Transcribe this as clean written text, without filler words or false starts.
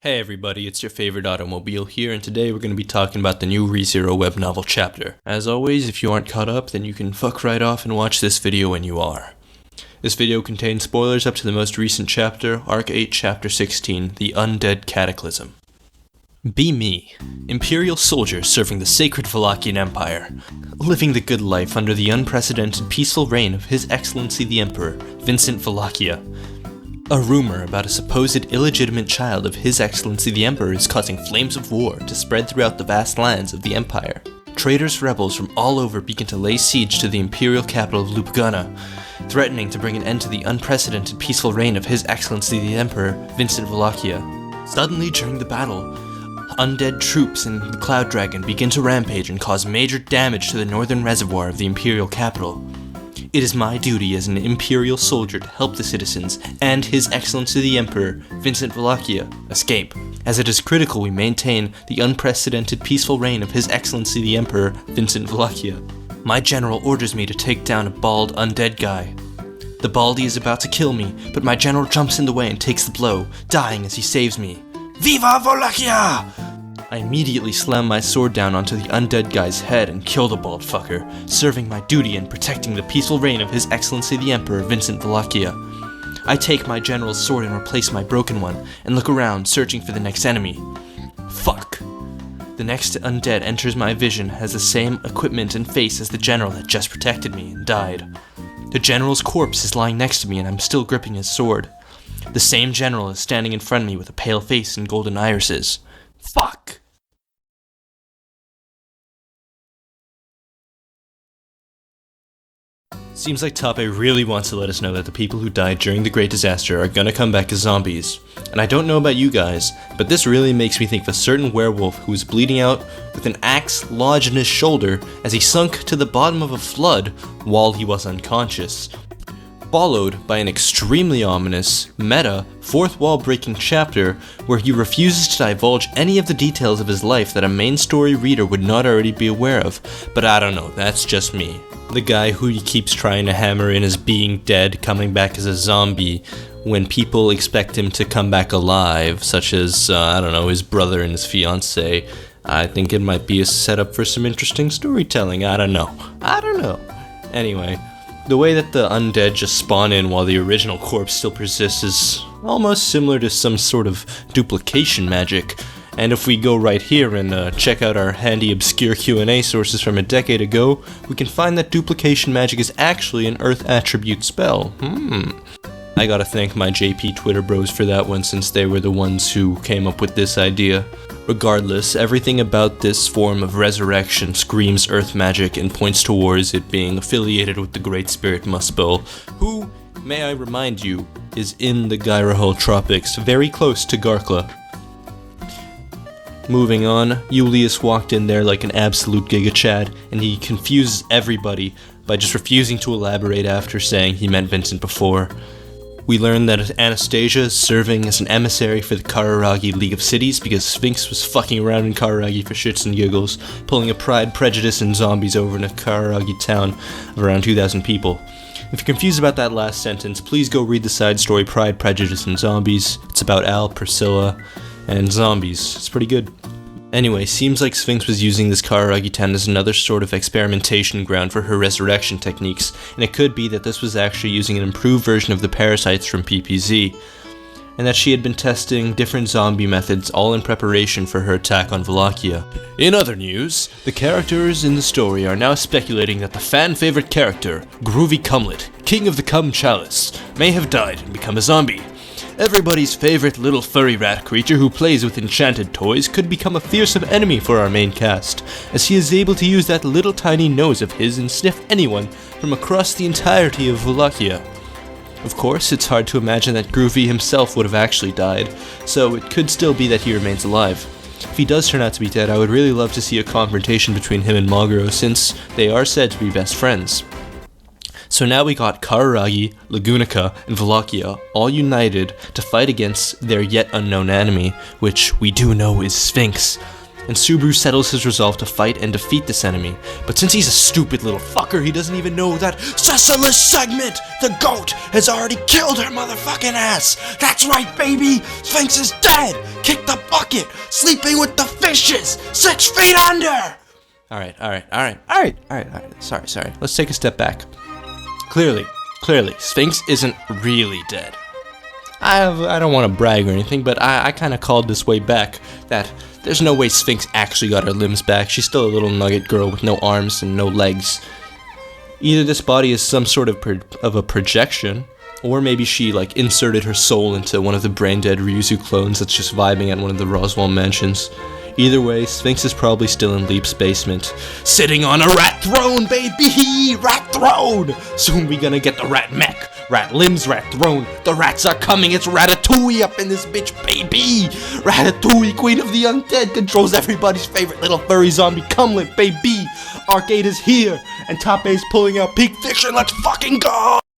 Hey everybody, it's your favorite automobile here, and today we're going to be talking about the new ReZero web novel chapter. As always, if you aren't caught up, then you can fuck right off and watch this video when you are. This video contains spoilers up to the most recent chapter, Arc 8, Chapter 16, The Undead Cataclysm. Be me, Imperial soldier serving the sacred Wallachian Empire, living the good life under the unprecedented peaceful reign of His Excellency the Emperor, Vincent Wallachia. A rumor about a supposed illegitimate child of His Excellency the Emperor is causing flames of war to spread throughout the vast lands of the Empire. Traitorous rebels from all over begin to lay siege to the imperial capital of Ljubljana, threatening to bring an end to the unprecedented peaceful reign of His Excellency the Emperor, Vincent Wallachia. Suddenly during the battle, undead troops and the Cloud Dragon begin to rampage and cause major damage to the northern reservoir of the imperial capital. It is my duty as an Imperial soldier to help the citizens and His Excellency the Emperor, Vincent Wallachia, escape, as it is critical we maintain the unprecedented peaceful reign of His Excellency the Emperor, Vincent Wallachia. My general orders me to take down a bald undead guy. The baldy is about to kill me, but my general jumps in the way and takes the blow, dying as he saves me. Viva Wallachia! I immediately slam my sword down onto the undead guy's head and kill the bald fucker, serving my duty in protecting the peaceful reign of His Excellency the Emperor, Vincent Wallachia. I take my general's sword and replace my broken one, and look around, searching for the next enemy. Fuck! The next undead enters my vision, has the same equipment and face as the general that just protected me and died. The general's corpse is lying next to me and I'm still gripping his sword. The same general is standing in front of me with a pale face and golden irises. Fuck! Seems like Tape really wants to let us know that the people who died during the Great Disaster are gonna come back as zombies. And I don't know about you guys, but this really makes me think of a certain werewolf who was bleeding out with an axe lodged in his shoulder as he sunk to the bottom of a flood while he was unconscious. Followed by an extremely ominous, meta, fourth wall breaking chapter where he refuses to divulge any of the details of his life that a main story reader would not already be aware of. But I don't know, that's just me. The guy who he keeps trying to hammer in as being dead, coming back as a zombie, when people expect him to come back alive, such as, his brother and his fiancée. I think it might be a setup for some interesting storytelling, I don't know. Anyway, the way that the undead just spawn in while the original corpse still persists is almost similar to some sort of duplication magic. And if we go right here and check out our handy obscure Q&A sources from a decade ago, we can find that duplication magic is actually an Earth attribute spell. I gotta thank my JP Twitter bros for that one, since they were the ones who came up with this idea. Regardless, everything about this form of resurrection screams Earth magic and points towards it being affiliated with the Great Spirit Muspel, who, may I remind you, is in the Gyrahul Tropics, very close to Garcar. Moving on, Julius walked in there like an absolute giga-chad, and he confuses everybody by just refusing to elaborate after saying he meant Vincent before. We learn that Anastasia is serving as an emissary for the Kararagi League of Cities because Sphinx was fucking around in Kararagi for shits and giggles, pulling a Pride, Prejudice, and Zombies over in a Kararagi town of around 2,000 people. If you're confused about that last sentence, please go read the side story Pride, Prejudice, and Zombies. It's about Al, Priscilla, and zombies. It's pretty good. Anyway, seems like Sphinx was using this Kararagi town as another sort of experimentation ground for her resurrection techniques, and it could be that this was actually using an improved version of the parasites from PPZ, and that she had been testing different zombie methods all in preparation for her attack on Wallachia. In other news, the characters in the story are now speculating that the fan-favorite character, Groovy Cumlet, King of the Cum Chalice, may have died and become a zombie. Everybody's favorite little furry rat creature who plays with enchanted toys could become a fearsome enemy for our main cast, as he is able to use that little tiny nose of his and sniff anyone from across the entirety of Wallachia. Of course, it's hard to imagine that Groovy himself would have actually died, so it could still be that he remains alive. If he does turn out to be dead, I would really love to see a confrontation between him and Magro, since they are said to be best friends. So now we got Kararagi, Lagunica, and Wallachia all united to fight against their yet unknown enemy, which we do know is Sphinx. and Subaru settles his resolve to fight and defeat this enemy. But since he's a stupid little fucker, he doesn't even know that Cecilis Segment, the goat, has already killed her motherfucking ass. That's right, baby! Sphinx is dead! Kick the bucket! Sleeping with the fishes! 6 feet under! Alright. Sorry. Let's take a step back. Clearly, Sphinx isn't really dead. I don't want to brag or anything, but I kind of called this way back that there's no way Sphinx actually got her limbs back. She's still a little nugget girl with no arms and no legs. Either this body is some sort of a projection, or maybe she like inserted her soul into one of the brain-dead Ryuzu clones that's just vibing at one of the Roswell mansions. Either way, Sphinx is probably still in Leap's basement, sitting on a rat throne, baby! Rat throne! Soon we gonna get the rat mech, rat limbs, rat throne. The rats are coming, it's Ratatouille up in this bitch, baby! Ratatouille, queen of the undead, controls everybody's favorite little furry zombie cumlet, baby! Arcade is here, and Tape's pulling out Peak Fiction, let's fucking go!